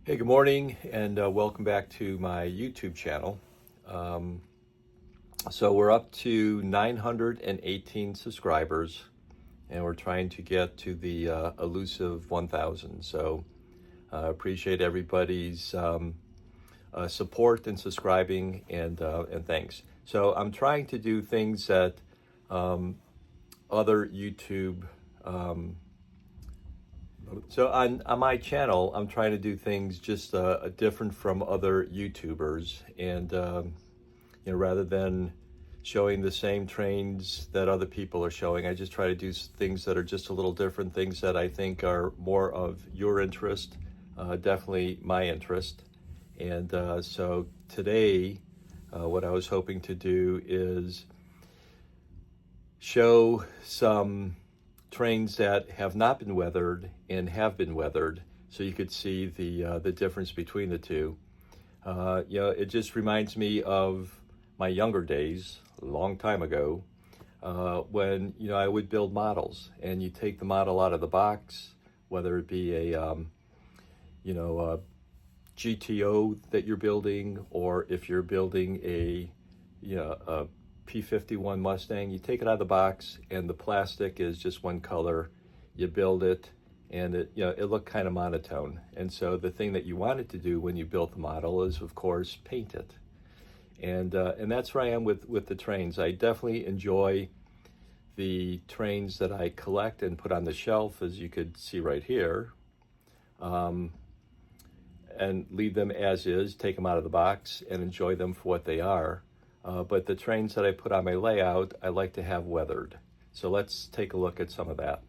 Hey, good morning, and welcome back to my YouTube channel. Um, so we're up to 918 subscribers, and we're trying to get to the elusive 1,000. So appreciate everybody's support and subscribing, and thanks. So I'm trying to do things that other YouTube So on my channel, I'm trying to do things just different from other YouTubers, and rather than showing the same trains that other people are showing, I just try to do things that are just a little different, things that I think are more of your interest, definitely my interest. And so today, what I was hoping to do is show some trains that have not been weathered and have been weathered, so you could see the difference between the two. It just reminds me of my younger days, a long time ago, when I would build models, and you take the model out of the box, whether it be a GTO that you're building, or if you're building a P-51 Mustang, you take it out of the box and the plastic is just one color. You build it, and it looked kind of monotone. And so the thing that you wanted to do when you built the model is, of course, paint it. And that's where I am with the trains. I definitely enjoy the trains that I collect and put on the shelf, as you could see right here, and leave them as is, take them out of the box, and enjoy them for what they are. But the trains that I put on my layout, I like to have weathered. So let's take a look at some of that.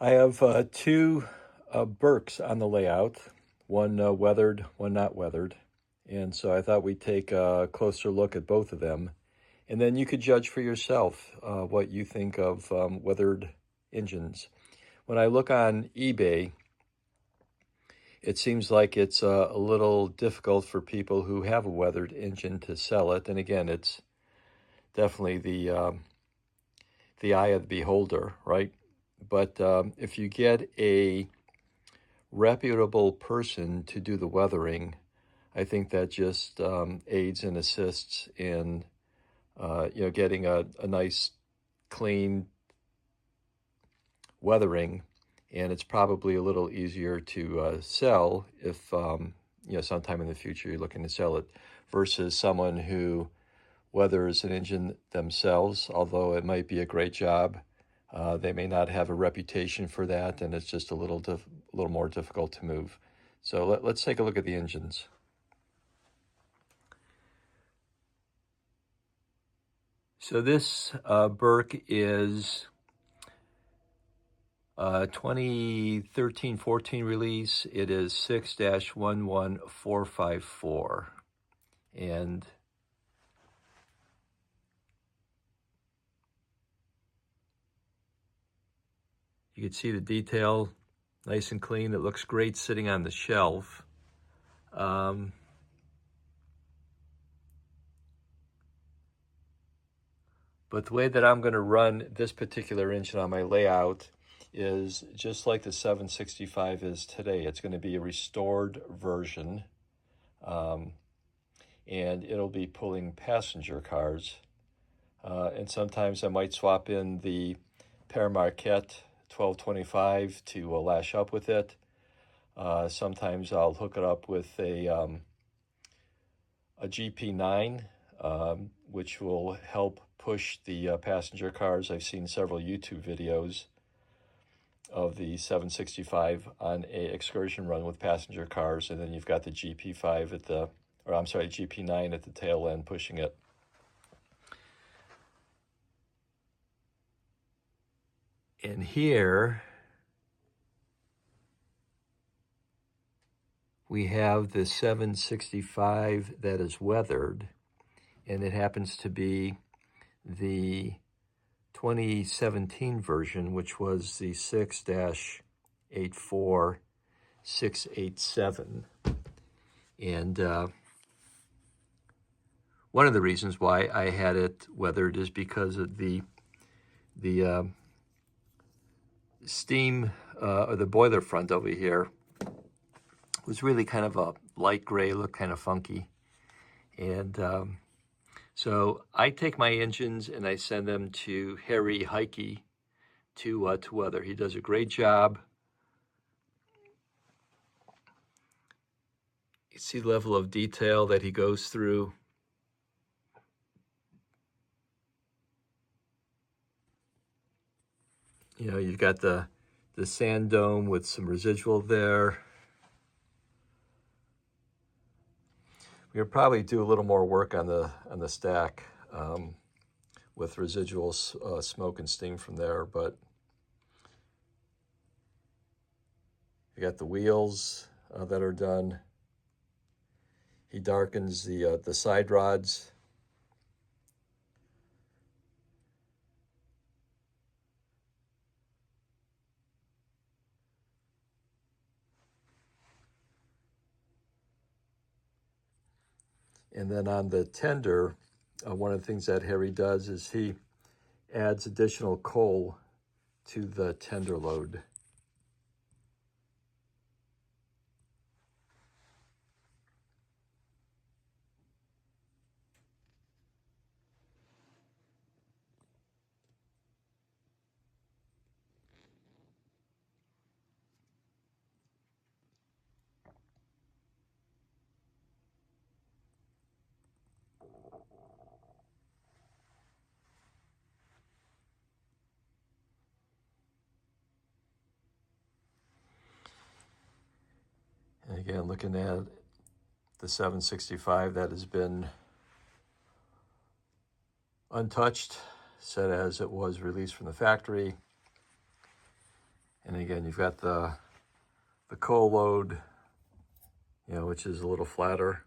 I have two Berks on the layout, one weathered, one not weathered. And so I thought we'd take a closer look at both of them. And then you could judge for yourself what you think of weathered engines. When I look on eBay, it seems like it's a little difficult for people who have a weathered engine to sell it. And again, it's definitely the eye of the beholder, right? But if you get a reputable person to do the weathering, I think that just aids and assists in getting a nice, clean weathering. And it's probably a little easier to sell if, sometime in the future you're looking to sell it, versus someone who weathers an engine themselves. Although it might be a great job, they may not have a reputation for that, and it's just a little more difficult to move. So let's take a look at the engines. So this Berk is 2013-14 release. It is 6-11454, and you can see the detail, nice and clean. It looks great sitting on the shelf. But the way that I'm going to run this particular engine on my layout is just like the 765 is today. It's going to be a restored version, and it'll be pulling passenger cars. And sometimes I might swap in the Père Marquette 1225 to lash up with it. Sometimes I'll hook it up with a GP9, which will help push the passenger cars. I've seen several YouTube videos of the 765 on a excursion run with passenger cars, and then you've got the GP9 at the tail end pushing it. And here we have the 765 that is weathered, and it happens to be the 2017 version, which was the 6-84687. And one of the reasons why I had it weathered is because of the steam or the boiler front over here was really kind of a light gray, looked kind of funky. And so I take my engines and I send them to Harry Heike to weather. He does a great job. You see the level of detail that he goes through. You know, you've got the sand dome with some residual there. We'll probably do a little more work on the stack with residual smoke and steam from there, but you got the wheels that are done. He darkens the side rods. And then on the tender, one of the things that Harry does is he adds additional coal to the tender load. And again, looking at the 765 that has been untouched, set as it was released from the factory. And again, you've got the coal load, you know, which is a little flatter.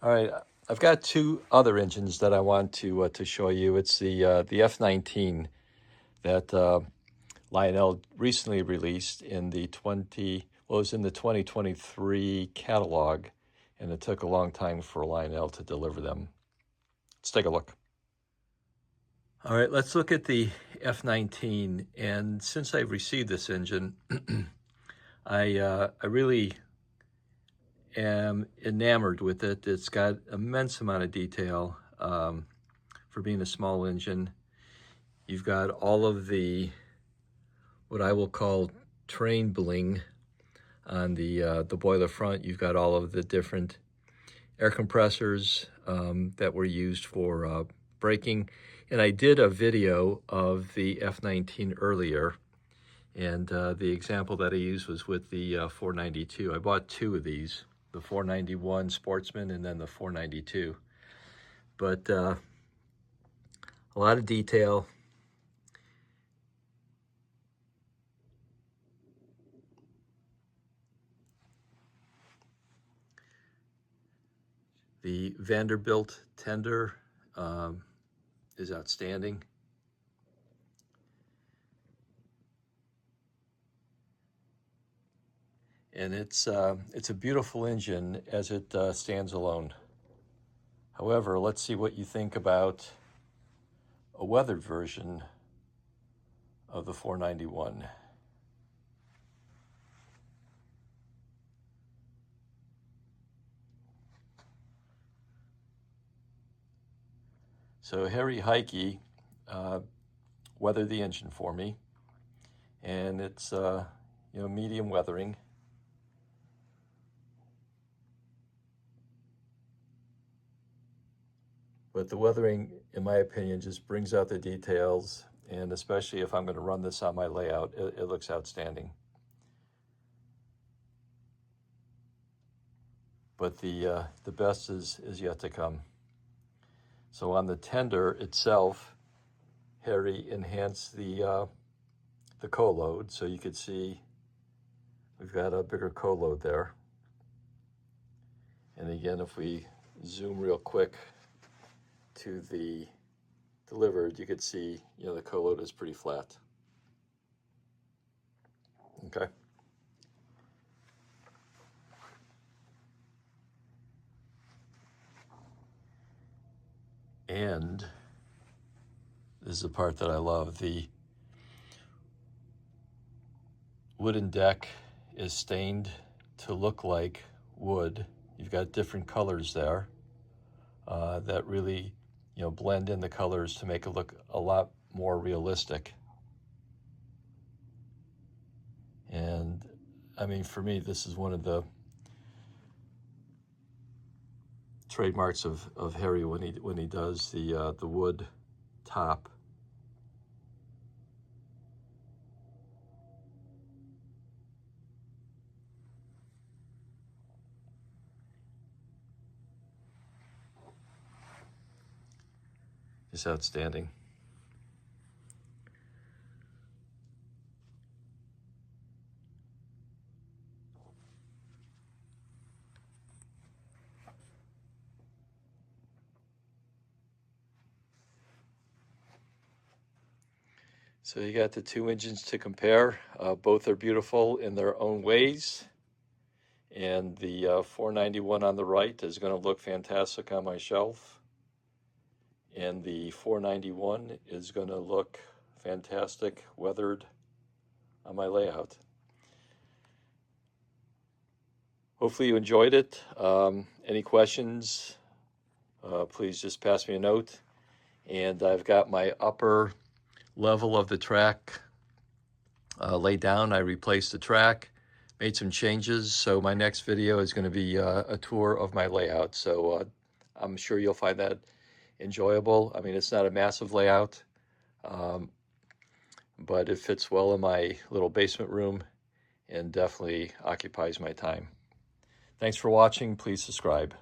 All right, I've got two other engines that I want to show you. It's the F19 that Lionel recently released in the 2023 catalog, and it took a long time for Lionel to deliver them. Let's take a look. All right, let's look at the F19. And since I've received this engine, I really am enamored with it. It's got immense amount of detail for being a small engine. You've got all of the, what I will call train bling on the boiler front. You've got all of the different air compressors that were used for braking. And I did a video of the F19 earlier, and the example that I used was with the 492. I bought two of these, the 491 Sportsman and then the 492. But a lot of detail. The Vanderbilt tender is outstanding. And it's a beautiful engine as it stands alone. However, let's see what you think about a weathered version of the 491. So Harry Heike weathered the engine for me, and it's medium weathering. But the weathering, in my opinion, just brings out the details, and especially if I'm going to run this on my layout, it looks outstanding. But the best is yet to come. So on the tender itself, Harry enhanced the co-load, so you could see we've got a bigger co-load there. And again, if we zoom real quick to the delivered, you could see, the co-load is pretty flat. Okay. And this is the part that I love. wooden deck is stained to look like wood. You've got different colors there that really, blend in the colors to make it look a lot more realistic. And I mean, for me, this is one of the trademarks of Harry when he does the wood top. Just outstanding. So you got the two engines to compare. Both are beautiful in their own ways. And the 491 on the right is going to look fantastic on my shelf. And the 491 is going to look fantastic weathered on my layout. Hopefully you enjoyed it. Any questions, please just pass me a note. And I've got my upper level of the track laid down. I replaced the track, made some changes. So my next video is going to be a tour of my layout. So I'm sure you'll find that enjoyable. I mean, it's not a massive layout, but it fits well in my little basement room and definitely occupies my time. Thanks for watching. Please subscribe.